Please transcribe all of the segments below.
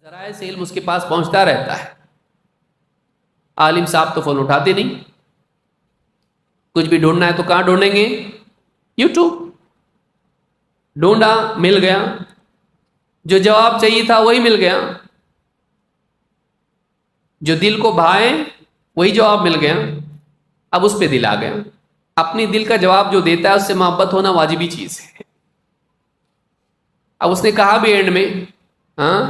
ذرائع سے علم اس کے پاس پہنچتا رہتا ہے. عالم صاحب تو فون اٹھاتے نہیں. کچھ بھی ڈھونڈنا ہے تو کہاں ڈھونڈیں گے؟ یوٹیوب. ڈھونڈا مل گیا، جو جواب چاہیے تھا وہی مل گیا، جو دل کو بھائے وہی جواب مل گیا. اب اس پہ دل آ گیا. اپنی دل کا جواب جو دیتا ہے اس سے محبت ہونا واجبی چیز ہے. اب اس نے کہا بھی اینڈ میں، ہاں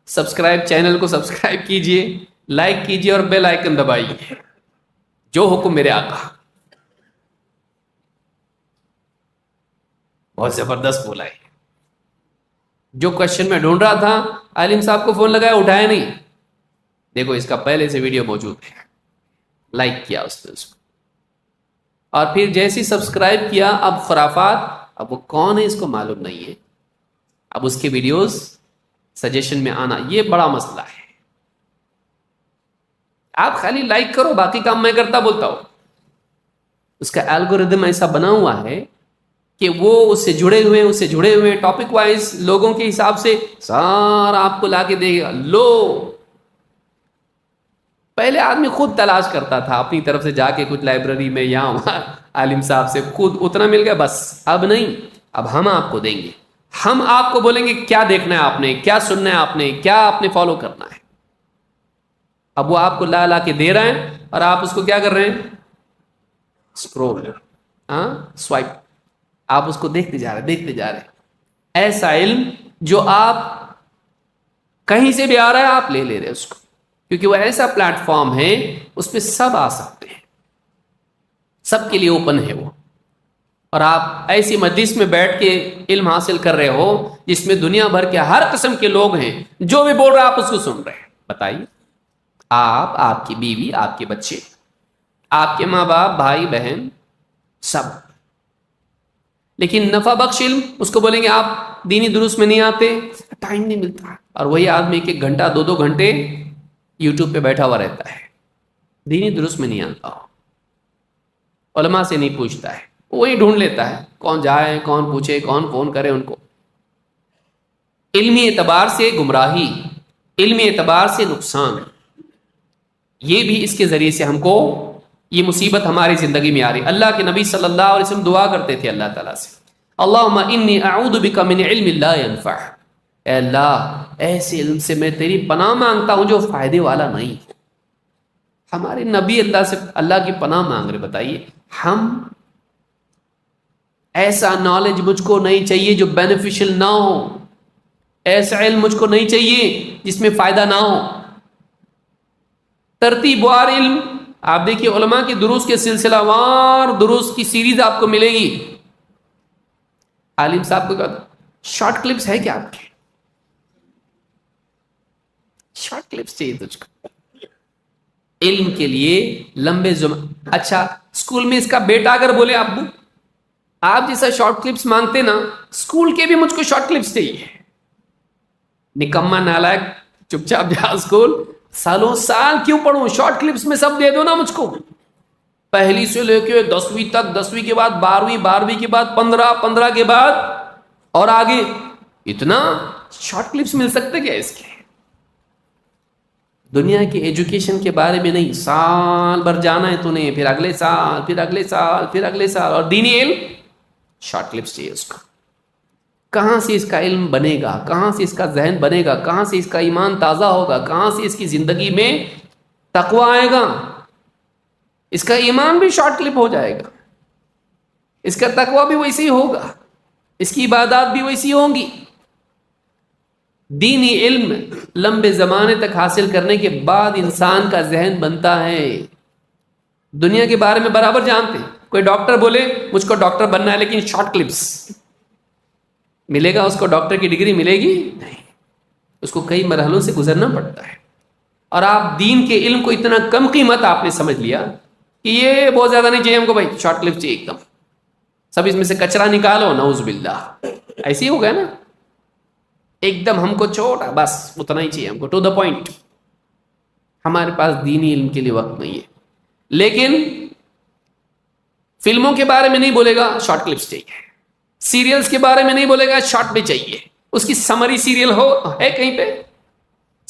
سبسکرائب، چینل کو سبسکرائب کیجئے، لائک کیجئے اور بیل آئیکن دبائیے، جو حکم میرے آقا. بہت زبردست بولا ہے. جو کوشچن میں ڈھونڈ رہا تھا عالم صاحب کو فون لگایا، اٹھایا نہیں. دیکھو اس کا پہلے سے ویڈیو موجود ہے، لائک کیا اس نے اس کو، اور پھر جیسے سبسکرائب کیا. اب خرافات، اب وہ کون ہے اس کو معلوم نہیں ہے. اب اس کے ویڈیوز سجیشن میں آنا یہ بڑا مسئلہ ہے. آپ خالی لائک کرو، باقی کام میں کرتا بولتا ہوں. اس کا الگوریدم ایسا بنا ہوا ہے کہ وہ اس سے جڑے ہوئے ٹاپک وائز لوگوں کے حساب سے سارا آپ کو لا کے دے گا. لو، پہلے آدمی خود تلاش کرتا تھا اپنی طرف سے جا کے کچھ لائبریری میں یا وہاں عالم صاحب سے خود اتنا مل گیا بس. اب نہیں، اب ہم آپ کو دیں گے. ہم آپ کو بولیں گے کیا دیکھنا ہے آپ نے، کیا سننا ہے آپ نے، کیا آپ نے فالو کرنا ہے. اب وہ آپ کو لا کے دے رہے ہیں اور آپ اس کو کیا کر رہے ہیں؟ Scroll, swipe. آپ اس کو دیکھتے جا رہے. ایسا علم جو آپ کہیں سے بھی آ رہا ہے آپ لے رہے اس کو، کیونکہ وہ ایسا پلیٹ فارم ہے اس پہ سب آ سکتے ہیں، سب کے لیے اوپن ہے وہ. اور آپ ایسی مجلس میں بیٹھ کے علم حاصل کر رہے ہو جس میں دنیا بھر کے ہر قسم کے لوگ ہیں، جو بھی بول رہے آپ اس کو سن رہے ہیں. بتائیے، آپ کی بیوی، آپ کے بچے، آپ کے ماں باپ، بھائی بہن، سب. لیکن نفع بخش علم اس کو بولیں گے آپ دینی دروس میں نہیں آتے، ٹائم نہیں ملتا. اور وہی آدمی 1 گھنٹہ 2 گھنٹے یوٹیوب پہ بیٹھا ہوا رہتا ہے، دینی دروس میں نہیں آتا ہو، علماء سے نہیں پوچھتا ہے، وہی ڈھونڈ لیتا ہے کون جائے، کون پوچھے، کون فون کرے ان کو. علمی اعتبار سے گمراہی، علمی اعتبار سے نقصان، یہ بھی اس کے ذریعے سے ہم کو یہ مصیبت ہماری زندگی میں آ رہی. اللہ کے نبی صلی اللہ علیہ وسلم دعا کرتے تھے اللہ تعالیٰ سے، اللہم انی اعوذ بک من علم لا ينفع. اے اللہ، ایسے علم سے میں تیری پناہ مانگتا ہوں جو فائدے والا نہیں. ہمارے نبی اللہ سے اللہ کی پناہ مانگ رہے. بتائیے، ہم ایسا نالج مجھ کو نہیں چاہیے جو بینیفیشل نہ ہو، ایسا علم مجھ کو نہیں چاہیے جس میں فائدہ نہ ہو. ترتیب وار علم، آپ دیکھیے علماء کے دروس کے سلسلہ وار دروس کی سیریز آپ کو ملے گی. عالم صاحب کو کہا شارٹ کلپس ہے کیا آپ کے؟ شارٹ کلپس چاہیے تجھ کو علم کے لیے لمبے اچھا، اسکول میں اس کا بیٹا اگر بولے ابو آپ جیسا شارٹ کلپس مانگتے نا، اسکول کے بھی مجھ کو شارٹ کلپس چاہیے. نکما نالائق، چپ چاپ جا اسکول، سالوں سال کیوں پڑھوں، شارٹ کلپس میں سب دے دو نا مجھ کو. پہلی سے لے کے 10ویں تک، 10ویں کے بعد 12ویں، 12ویں کے بعد 15، 15 کے بعد اور آگے. اتنا شارٹ کلپس مل سکتے کیا اس کے؟ دنیا کی ایجوکیشن کے بارے میں نہیں، سال بھر جانا ہے تو نے، پھر اگلے سال، پھر اگلے سال، پھر اگلے سال. اور دینی علم شارٹ کلپس چاہیے اس کو. کہاں سے اس کا علم بنے گا، کہاں سے اس کا ذہن بنے گا، کہاں سے اس کا ایمان تازہ ہوگا، کہاں سے اس کی زندگی میں تقوی آئے گا. اس کا ایمان بھی شارٹ کلپ ہو جائے گا، اس کا تقوی بھی ویسے ہی ہوگا، اس کی عبادات بھی ویسی ہوں گی. دینی علم لمبے زمانے تک حاصل کرنے کے بعد انسان کا ذہن بنتا ہے. دنیا کے بارے میں برابر جانتے ہیں. کوئی ڈاکٹر بولے مجھ کو ڈاکٹر بننا ہے لیکن شارٹ کلپس، ملے گا اس کو ڈاکٹر کی ڈگری؟ ملے گی نہیں، اس کو کئی مرحلوں سے گزرنا پڑتا ہے. اور آپ دین کے علم کو اتنا کم قیمت آپ نے سمجھ لیا کہ یہ بہت زیادہ نہیں چاہیے ہم کو، بھائی شارٹ کلپ چاہیے ایک دم، سب اس میں سے کچرا نکالو، نعوذ باللہ. ایسے ہی ہو گیا نا، ایک دم ہم کو چھوٹا، بس اتنا ہی چاہیے ہم کو، ٹو دا پوائنٹ. ہمارے پاس دینی علم کے لیے وقت نہیں ہے. لیکن فلموں کے بارے میں نہیں بولے گا شارٹ کلپس چاہیے، سیریلز کے بارے میں نہیں بولے گا شارٹ میں چاہیے. اس کی سمری سیریل ہے کہیں پہ،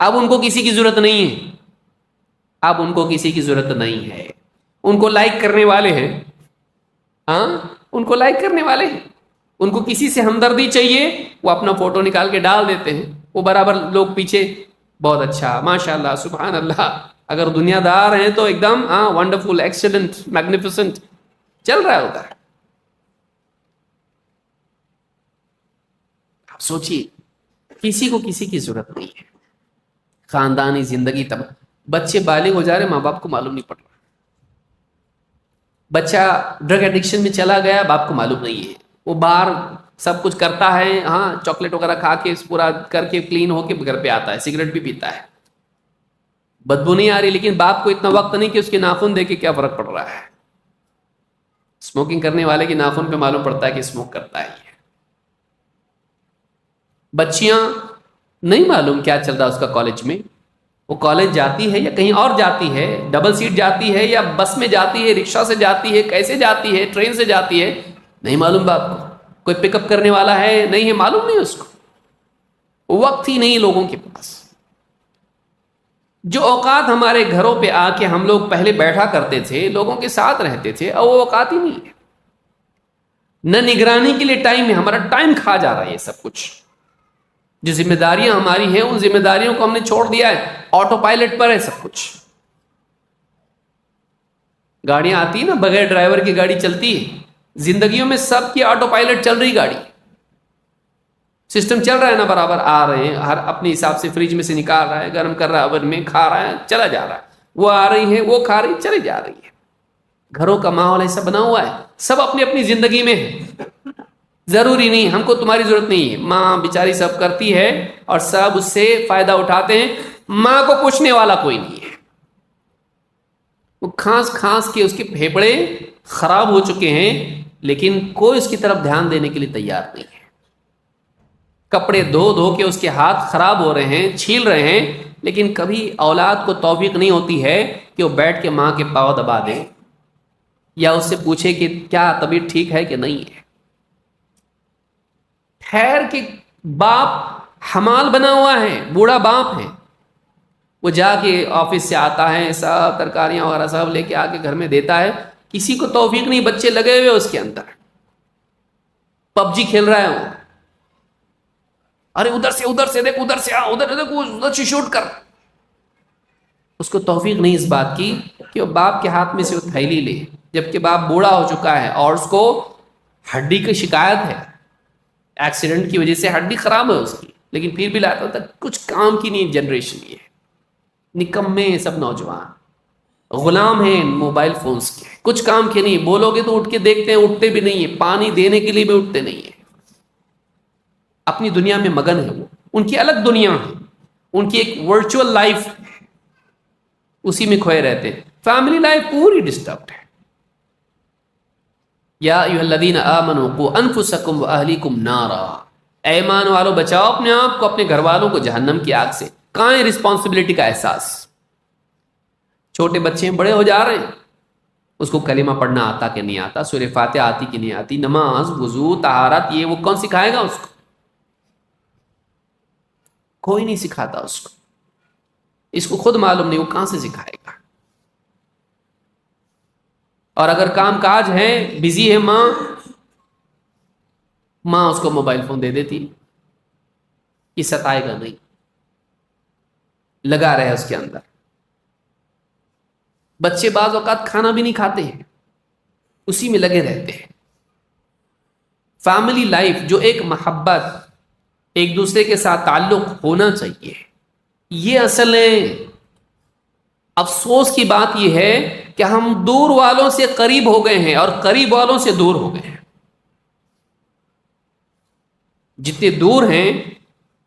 اب ان کو کسی کی ضرورت نہیں ہے، اب ان کو کسی کی ضرورت نہیں ہے. ان کو لائک کرنے والے ہیں، ہاں ان کو لائک کرنے والے ہیں. ان کو کسی سے ہمدردی چاہیے، وہ اپنا فوٹو نکال کے ڈال دیتے ہیں. وہ برابر لوگ پیچھے بہت اچھا ماشاء اللہ سبحان اللہ. اگر دنیا دار ہیں تو ایک دم ونڈرفل ایکسیلنٹ میگنیفیسنٹ چل رہا ہوتا ہے. آپ سوچیے کسی کو کسی کی ضرورت نہیں ہے. خاندانی زندگی تب بچے بالغ ہو جا رہے، ماں باپ کو معلوم نہیں پڑ رہا. بچہ ڈرگ ایڈکشن میں چلا گیا، باپ کو معلوم نہیں ہے. وہ باہر سب کچھ کرتا ہے، چاکلیٹ وغیرہ کھا کے پورا کر کے کلین ہو کے گھر پہ آتا ہے، سگریٹ بھی پیتا ہے، بدبو نہیں آ رہی، لیکن باپ کو اتنا وقت نہیں کہ اس کے ناخن دیکھ کے کیا فرق پڑ رہا ہے. اسموکنگ کرنے والے کے ناخن پہ معلوم پڑتا ہے کہ اسموک کرتا ہے. یہ بچیاں نہیں معلوم کیا چل رہا اس کا کالج میں. وہ کالج جاتی ہے یا کہیں اور جاتی ہے، ڈبل سیٹ جاتی ہے یا بس میں جاتی ہے، رکشہ سے جاتی ہے، کیسے جاتی ہے، ٹرین سے جاتی ہے، نہیں معلوم باپ کو. کوئی پک اپ کرنے والا ہے نہیں ہے، معلوم نہیں اس کو. وقت ہی نہیں لوگوں کے پاس. جو اوقات ہمارے گھروں پہ آ کے ہم لوگ پہلے بیٹھا کرتے تھے، لوگوں کے ساتھ رہتے تھے، اور وہ اوقات ہی نہیں ہے. نہ نگرانی کے لیے ٹائم ہے، ہمارا ٹائم کھا جا رہا ہے یہ سب کچھ. جو ذمہ داریاں ہماری ہیں ان ذمہ داریوں کو ہم نے چھوڑ دیا ہے، آٹو پائلٹ پر ہے سب کچھ. گاڑیاں آتی ہیں نا، بغیر ڈرائیور کی گاڑی چلتی ہے. زندگیوں میں سب کی آٹو پائلٹ چل رہی گاڑی، سسٹم چل رہا ہے نا، برابر آ رہے ہیں، ہر اپنے حساب سے فریج میں سے نکال رہا ہے، گرم کر رہا ہے، اوون میں کھا رہا ہے، چلا جا رہا ہے. وہ آ رہی ہے، وہ کھا رہی، چلی جا رہی ہے. گھروں کا ماحول ایسا بنا ہوا ہے، سب اپنی اپنی زندگی میں ہے. ضروری نہیں ہم کو تمہاری ضرورت نہیں ہے. ماں بیچاری سب کرتی ہے اور سب اس سے فائدہ اٹھاتے ہیں. ماں کو پوچھنے والا کوئی نہیں ہے. وہ کھانس کھانس کے اس کے پھیپڑے خراب ہو چکے ہیں، لیکن کوئی اس کی طرف دھیان دینے کے لیے تیار نہیں ہے. کپڑے دھو دھو کے اس کے ہاتھ خراب ہو رہے ہیں، چھیل رہے ہیں، لیکن کبھی اولاد کو توفیق نہیں ہوتی ہے کہ وہ بیٹھ کے ماں کے پاؤں دبا دے یا اس سے پوچھے کہ کیا طبیعت ٹھیک ہے کہ نہیں ہے. خیر کہ باپ حمال بنا ہوا ہے، بوڑھا باپ ہے، وہ جا کے آفس سے آتا ہے، سب ترکاریاں وغیرہ سب لے کے آ کے گھر میں دیتا ہے. کسی کو توفیق نہیں، بچے لگے ہوئے اس کے اندر، پب جی کھیل رہا ہے وہ. ارے ادھر سے دیکھ، ادھر سے ادھر دیکھ، ادھر سے شوٹ کر. اس کو توفیق نہیں اس بات کی کہ وہ باپ کے ہاتھ میں سے وہ تھیلی لے، جبکہ باپ بوڑھا ہو چکا ہے اور اس کو ہڈی کی شکایت ہے، ایکسیڈنٹ کی وجہ سے ہڈی خراب ہے اس کی، لیکن پھر بھی لاتا ہوتا. کچھ کام کی نہیں جنریشن، یہ نکمے ہیں سب نوجوان، غلام ہیں موبائل فونز کے، کچھ کام کے نہیں. بولو گے تو اٹھ کے دیکھتے ہیں، اٹھتے بھی نہیں ہیں، پانی دینے کے لیے بھی اٹھتے نہیں ہیں. اپنی دنیا میں مگن ہے وہ، ان کی الگ دنیا ہے، ان کی ایک ورچوئل لائف ہے، اسی میں کھوئے رہتے ہیں. فیملی لائف پوری ڈسٹربڈ ہے. یا ایھا الذین آمنوا قوا انفسکم واہلیکم نارا، اے ایمان والو بچاؤ اپنے آپ کو، اپنے گھر والوں کو جہنم کی آگ سے. کہاں ہے رسپانسبلٹی کا احساس؟ چھوٹے بچے بڑے ہو جا رہے ہیں، اس کو کلمہ پڑھنا آتا کہ نہیں آتا، سورہ فاتحہ آتی کہ نہیں آتی، نماز وضو طہارت یہ وہ کون سکھائے گا اس کو؟ کوئی نہیں سکھاتا اس کو. اس کو خود معلوم نہیں، وہ کہاں سے سکھائے گا؟ اور اگر کام کاج ہے، بزی ہے ماں اس کو موبائل فون دے دیتی کہ ستائے گا نہیں، لگا رہے اس کے اندر. بچے بعض اوقات کھانا بھی نہیں کھاتے ہیں، اسی میں لگے رہتے ہیں. فیملی لائف جو ایک محبت، ایک دوسرے کے ساتھ تعلق ہونا چاہیے، یہ اصل ہے. افسوس کی بات یہ ہے کہ ہم دور والوں سے قریب ہو گئے ہیں اور قریب والوں سے دور ہو گئے ہیں. جتنے دور ہیں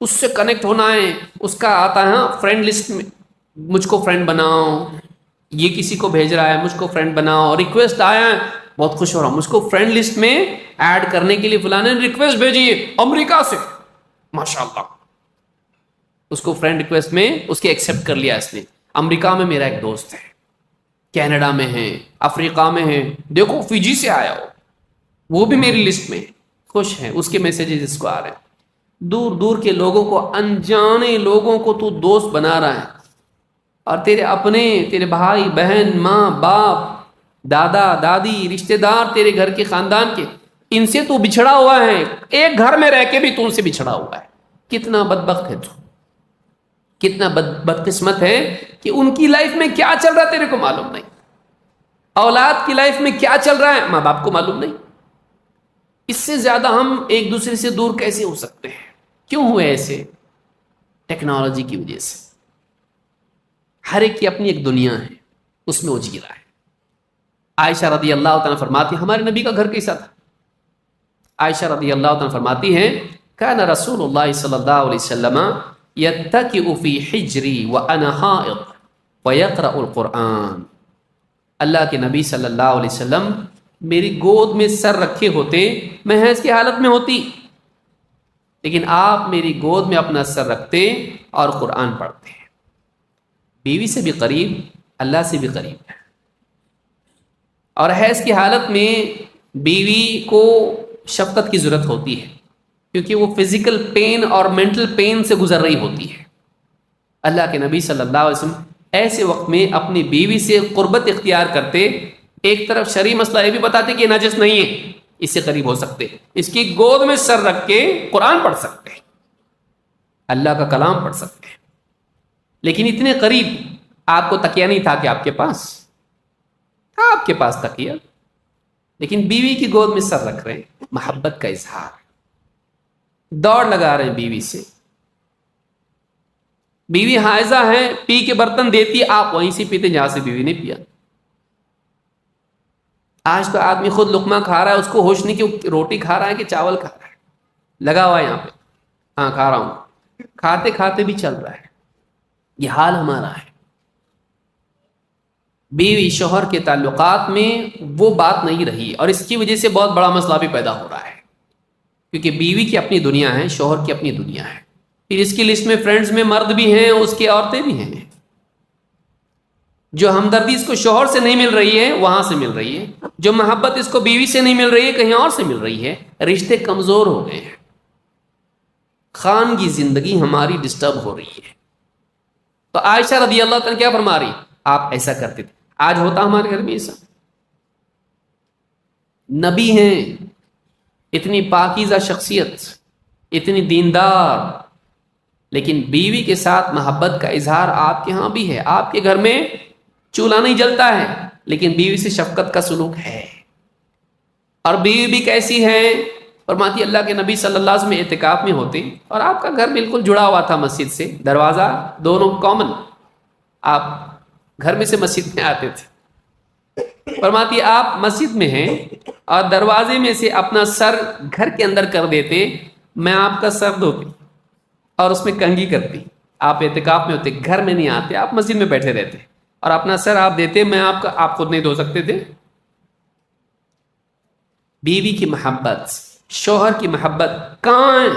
اس سے کنیکٹ ہونا ہے، اس کا آتا ہے فرینڈ لسٹ میں، مجھ کو فرینڈ بناؤ، یہ کسی کو بھیج رہا ہے مجھ کو فرینڈ بناؤ، ریکویسٹ آیا ہے بہت خوش ہو رہا ہوں، مجھ کو فرینڈ لسٹ میں ایڈ کرنے کے لیے فلاں نے ریکویسٹ بھیجی ہے امریکہ سے، ماشاءاللہ اس کو فرینڈ ریکویسٹ میں اس کے ایکسیپٹ کر لیا اس نے. امریکہ میں میرا ایک دوست ہے، کینیڈا میں ہے، افریقہ میں ہے، دیکھو فیجی سے آیا ہو، وہ بھی میری لسٹ میں خوش ہیں، اس کے میسیجز اس کو آ رہے ہیں. دور دور کے لوگوں کو، انجانے لوگوں کو تو دوست بنا رہا ہے، اور تیرے اپنے، تیرے بھائی بہن، ماں باپ، دادا دادی، رشتہ دار تیرے گھر کے خاندان کے، ان سے تو بچھڑا ہوا ہے، ایک گھر میں رہ کے بھی تو ان سے بچھڑا ہوا ہے۔ کتنا بدبخت ہے تو، کتنا بدقسمت ہے کہ ان کی لائف میں کیا چل رہا ہے تیرے کو معلوم نہیں، اولاد کی لائف میں کیا چل رہا ہے ماں باپ کو معلوم نہیں۔ اس سے زیادہ ہم ایک دوسرے سے دور کیسے ہو سکتے ہیں؟ کیوں ہوئے ایسے؟ ٹیکنالوجی کی وجہ سے۔ ہر ایک کی اپنی ایک دنیا ہے، اس میں وہ جی رہا ہے۔ عائشہ رضی اللہ تعالیٰ فرماتی، ہمارے نبی کا گھر کیسا تھا؟ عائشہ رضی اللہ تعالیٰ فرماتی ہیں، کان رسول اللہ صلی اللہ علیہ وسلم یتکئ فی حجری وانا حائض ویقرأ القرآن۔ اللہ کے نبی صلی اللہ علیہ وسلم میری گود میں سر رکھے ہوتے، میں حیض کی حالت میں ہوتی، لیکن آپ میری گود میں اپنا سر رکھتے اور قرآن پڑھتے۔ بیوی سے بھی قریب، اللہ سے بھی قریب ہے۔ اور حیض کی حالت میں بیوی کو شفقت کی ضرورت ہوتی ہے، کیونکہ وہ فزیکل پین اور مینٹل پین سے گزر رہی ہوتی ہے۔ اللہ کے نبی صلی اللہ علیہ وسلم ایسے وقت میں اپنی بیوی سے قربت اختیار کرتے، ایک طرف شرعی مسئلہ یہ بھی بتاتے کہ یہ نجس نہیں ہے، اس سے قریب ہو سکتے، اس کی گود میں سر رکھ کے قرآن پڑھ سکتے، اللہ کا کلام پڑھ سکتے۔ لیکن اتنے قریب، آپ کو تکیہ نہیں تھا کہ آپ کے پاس، آپ کے پاس تکیہ، لیکن بیوی کی گود میں سر رکھ رہے ہیں، محبت کا اظہار، دوڑ لگا رہے ہیں بیوی سے۔ بیوی حائضہ ہے، پی کے برتن دیتی، آپ وہیں سے پیتے جہاں سے بیوی نے پیا۔ آج تو آدمی خود لقمہ کھا رہا ہے، اس کو ہوش نہیں کہ روٹی کھا رہا ہے کہ چاول کھا رہا ہے، لگا ہوا ہے یہاں پہ، ہاں کھا رہا ہوں، کھاتے کھاتے بھی چل رہا ہے۔ یہ حال ہمارا ہے۔ بیوی شوہر کے تعلقات میں وہ بات نہیں رہی، اور اس کی وجہ سے بہت بڑا مسئلہ بھی پیدا ہو رہا ہے، کیونکہ بیوی کی اپنی دنیا ہے، شوہر کی اپنی دنیا ہے۔ پھر اس کی لسٹ میں فرینڈز میں مرد بھی ہیں، اس کی عورتیں بھی ہیں۔ جو ہمدردی اس کو شوہر سے نہیں مل رہی ہے وہاں سے مل رہی ہے، جو محبت اس کو بیوی سے نہیں مل رہی ہے کہیں اور سے مل رہی ہے۔ رشتے کمزور ہو گئے ہیں، خانگی زندگی ہماری ڈسٹرب ہو رہی ہے۔ تو عائشہ رضی اللہ تعالیٰ کیا فرما رہی؟ آپ ایسا کرتے تھے۔ آج ہوتا ہمارے گھر میں ایسا؟ نبی ہیں، اتنی پاکیزہ شخصیت، اتنی دیندار، لیکن بیوی کے ساتھ محبت کا اظہار آپ کے ہاں بھی ہے۔ آپ کے گھر میں چولہا نہیں جلتا ہے، لیکن بیوی سے شفقت کا سلوک ہے۔ اور بیوی بھی کیسی ہے؟ فرماتی اللہ کے نبی صلی اللہ علیہ وسلم اعتکاف میں ہوتے، اور آپ کا گھر بالکل جڑا ہوا تھا مسجد سے، دروازہ دونوں کامن، آپ گھر میں سے مسجد میں آتے تھے۔ فرماتی آپ مسجد میں ہیں اور دروازے میں سے اپنا سر گھر کے اندر کر دیتے، میں آپ کا سر دھوتی اور اس میں کنگھی کرتی۔ آپ اعتکاف میں ہوتے، گھر میں نہیں آتے، آپ مسجد میں بیٹھے رہتے اور اپنا سر آپ دیتے، میں آپ خود نہیں دھو سکتے تھے۔ بیوی کی محبت، شوہر کی محبت کہاں ہے؟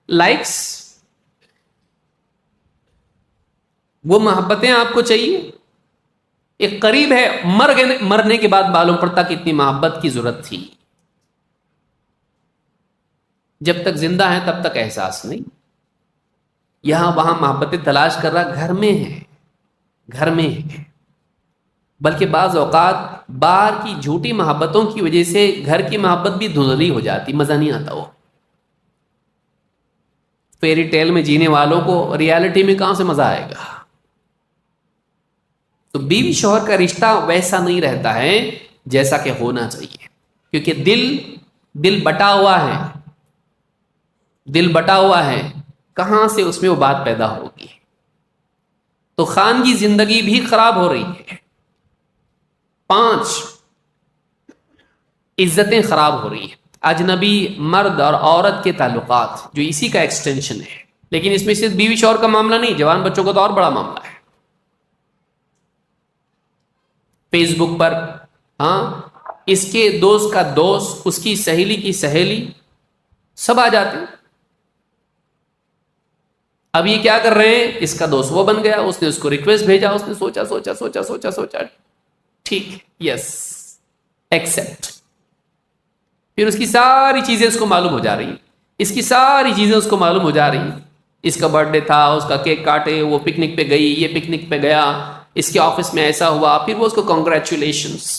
لائکس، وہ محبتیں آپ کو چاہیے؟ ایک قریب ہے، مرنے کے بعد معلوم پڑتا کہ اتنی محبت کی ضرورت تھی۔ جب تک زندہ ہیں تب تک احساس نہیں، یہاں وہاں محبتیں تلاش کر رہا، گھر میں ہے، گھر میں ہے۔ بلکہ بعض اوقات باہر کی جھوٹی محبتوں کی وجہ سے گھر کی محبت بھی دھندلی ہو جاتی، مزہ نہیں آتا۔ وہ فیری ٹیل میں جینے والوں کو ریالٹی میں کہاں سے مزہ آئے گا؟ تو بیوی شوہر کا رشتہ ویسا نہیں رہتا ہے جیسا کہ ہونا چاہیے، کیونکہ دل بٹا ہوا ہے، دل بٹا ہوا ہے، کہاں سے اس میں وہ بات پیدا ہوگی؟ تو خانگی زندگی بھی خراب ہو رہی ہے۔ 5 عزتیں خراب ہو رہی ہیں۔ اجنبی مرد اور عورت کے تعلقات جو اسی کا ایکسٹینشن ہے، لیکن اس میں صرف بیوی شوہر کا معاملہ نہیں، جوان بچوں کا تو اور بڑا معاملہ ہے۔ فیس بک پر اس کے دوست کا دوست، اس کی سہیلی کی سہیلی، سب آ جاتے ہیں۔ اب یہ کیا کر رہے ہیں؟ اس کا دوست وہ بن گیا، اس نے اس کو ریکویسٹ بھیجا، اس نے سوچا ٹھیک یس ایکسپٹ، پھر اس کی ساری چیزیں اس کو معلوم ہو جا رہی ہیں۔ اس کی ساری چیزیں اس کو معلوم ہو جا رہی ہیں. اس کا برتھ ڈے تھا، اس کا کیک کاٹے، وہ پکنک پہ گئی، یہ پکنک پہ گیا، اس کے آفس میں ایسا ہوا، پھر وہ اس کو کنگریچولیشنس.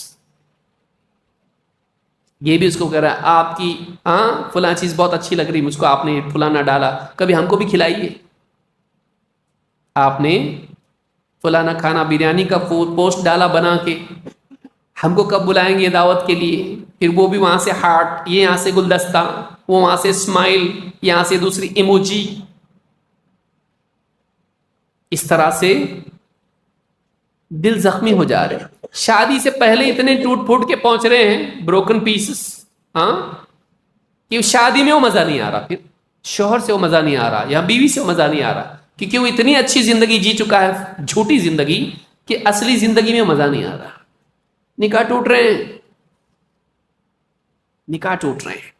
یہ بھی اس کو کہہ رہا ہے آپ کی فلاں چیز بہت اچھی لگ رہی مجھ کو، آپ نے فلانا ڈالا، کبھی ہم کو بھی کھلائیے. آپ نے فلانا کھانا بریانی کا پوسٹ ڈالا بنا کے، ہم کو کب بلائیں گے دعوت کے لیے؟ پھر وہ بھی وہاں سے ہارٹ، یہ یہاں سے گلدستہ، وہ وہاں سے اسمائل، یہاں سے دوسری ایموجی. اس طرح سے دل زخمی ہو جا رہے ہیں. شادی سے پہلے اتنے ٹوٹ پھوٹ کے پہنچ رہے ہیں، بروکن پیسز، کہ شادی میں وہ مزہ نہیں آ رہا، پھر شوہر سے وہ مزہ نہیں آ رہا، یا بیوی سے وہ مزہ نہیں آ رہا، کیونکہ وہ اتنی اچھی زندگی جی چکا ہے، جھوٹی زندگی، کہ اصلی زندگی میں مزہ نہیں آ رہا. نکاح ٹوٹ رہے ہیں، نکاح ٹوٹ رہے ہیں،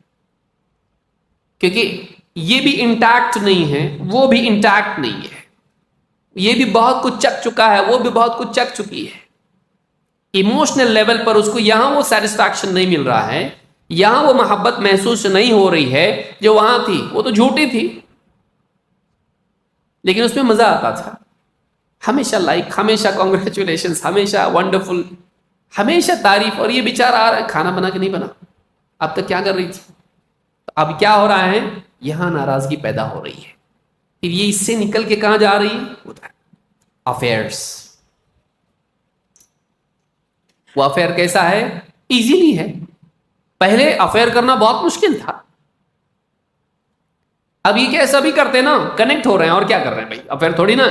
کیونکہ یہ بھی انٹیکٹ نہیں ہے، وہ بھی انٹیکٹ نہیں ہے. یہ بھی بہت کچھ چک چکا ہے، وہ بھی بہت کچھ چک چکی ہے. ایموشنل لیول پر اس کو یہاں وہ سیٹسفیکشن نہیں مل رہا ہے، یہاں وہ محبت محسوس نہیں ہو رہی ہے جو وہاں تھی. وہ تو جھوٹی تھی لیکن اس میں مزہ آتا تھا. ہمیشہ لائک، ہمیشہ کانگریچولیشنز، ہمیشہ ونڈرفل، ہمیشہ تعریف. اور یہ بیچارہ آ رہا ہے کھانا بنا کے نہیں بنا، اب تک کیا کر رہی تھی؟ اب کیا ہو رہا ہے؟ یہاں ناراضگی پیدا ہو رہی ہے. پھر یہ اس سے نکل کے کہاں جا رہی ہے؟ افیئرس. وہ افیئر کیسا ہے؟ ایزیلی ہے. پہلے افیئر کرنا بہت مشکل تھا، اب یہ کیا سبھی کرتے نا، کنیکٹ ہو رہے ہیں اور کیا کر رہے ہیں بھائی، افیئر تھوڑی نا.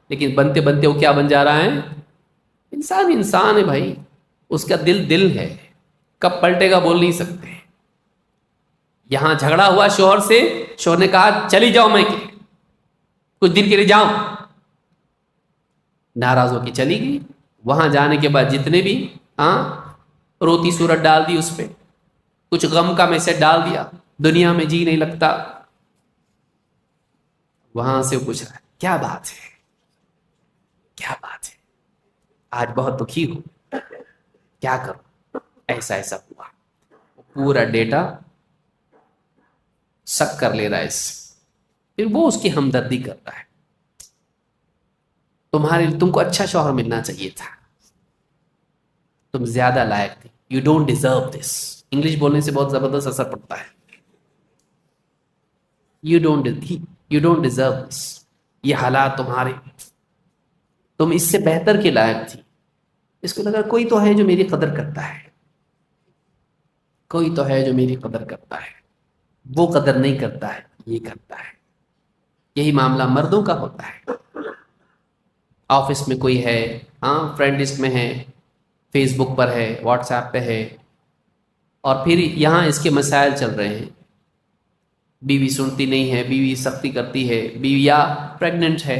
لیکن بنتے بنتے وہ کیا بن جا رہا ہے؟ انسان انسان ہے بھائی، اس کا دل دل ہے، کب پلٹے گا بول نہیں سکتے. یہاں جھگڑا ہوا شوہر سے، شوہر نے کہا چلی جاؤ میں کہ کچھ دن کے لیے جاؤں، ناراض ہو کے چلی گئی. وہاں جانے کے بعد جتنے بھی روتی صورت ڈال دی اس پہ، کچھ غم کا میسج ڈال دیا، دنیا میں جی نہیں لگتا. وہاں سے وہ پوچھ رہا ہے کیا بات ہے، کیا بات ہے، آج بہت دکھی ہوں، کیا کروں، ایسا ایسا ہوا. پورا ڈیٹا سک کر لے رہا ہے اس سے. پھر وہ اس کی ہمدردی کرتا ہے، تم کو اچھا شوہر ملنا چاہیے تھا، تم زیادہ لائق تھے، you don't deserve this. English بولنے سے بہت زبردست اثر پڑتا ہے. یو ڈونٹ ڈیزرو دس، یہ حالات تمہارے، تم اس سے بہتر کے لائق تھی. اس کو لگا کوئی تو ہے جو میری قدر کرتا ہے، کوئی تو ہے جو میری قدر کرتا ہے. وہ قدر نہیں کرتا ہے، یہ کرتا ہے. یہی معاملہ مردوں کا ہوتا ہے. آفس میں کوئی ہے، فرینڈ لسٹ میں ہے، فیس بک پر ہے، واٹس ایپ پہ ہے، اور پھر یہاں اس کے مسائل چل رہے ہیں. بیوی سنتی نہیں ہے، بیوی سختی کرتی ہے، بیوی یا پریگننٹ ہے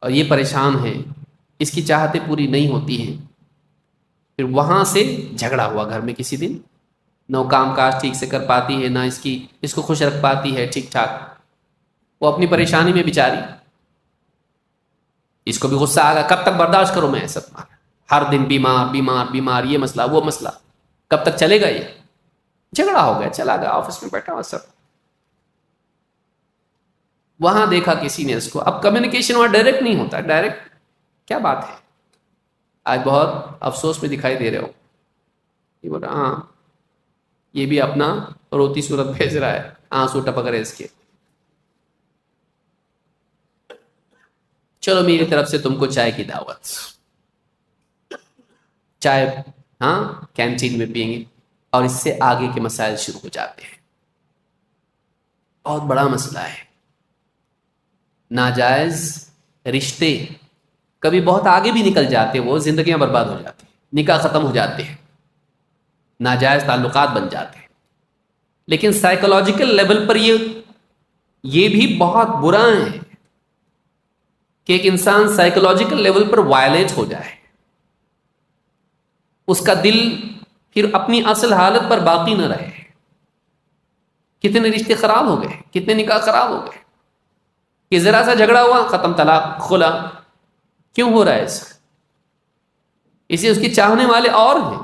اور یہ پریشان ہے، اس کی چاہتیں پوری نہیں ہوتی ہیں. پھر وہاں سے جھگڑا ہوا گھر میں کسی دن، نہ کام کاج ٹھیک سے کر پاتی ہے، نہ اس کو خوش رکھ پاتی ہے ٹھیک ٹھاک. وہ اپنی پریشانی میں بیچاری، اس کو بھی غصہ آ گیا، کب تک برداشت کروں میں ایسا، ہر دن بیمار بیمار بیمار، یہ مسئلہ وہ مسئلہ، کب تک چلے گا؟ یہ جھگڑا ہو گیا، چلا گیا آفس میں بیٹھا ہوا سب. وہاں دیکھا کسی نے اس کو. اب کمیونیکیشن وہاں ڈائریکٹ نہیں ہوتا. ڈائریکٹ کیا بات ہے، آج بہت افسوس میں دکھائی دے رہے ہو. یہ بولا یہ بھی اپنا روتی صورت بھیج رہا ہے، آنسو ٹپک رہے اس کے. چلو میری طرف سے تم کو چائے کی دعوت، چائے کینٹین میں پئیں گے. اور اس سے آگے کے مسائل شروع ہو جاتے ہیں. بہت بڑا مسئلہ ہے. ناجائز رشتے کبھی بہت آگے بھی نکل جاتے، وہ زندگیاں برباد ہو جاتی، نکاح ختم ہو جاتے ہیں، ناجائز تعلقات بن جاتے ہیں. لیکن سائیکولوجیکل لیول پر یہ بھی بہت برا ہے کہ ایک انسان سائیکولوجیکل لیول پر وائلیٹ ہو جائے، اس کا دل پھر اپنی اصل حالت پر باقی نہ رہے. کتنے رشتے خراب ہو گئے، کتنے نکاح خراب ہو گئے کہ ذرا سا جھگڑا ہوا، ختم، طلاق، خلا. کیوں ہو رہا ہے ایسا؟ اسے اس کے چاہنے والے اور ہیں،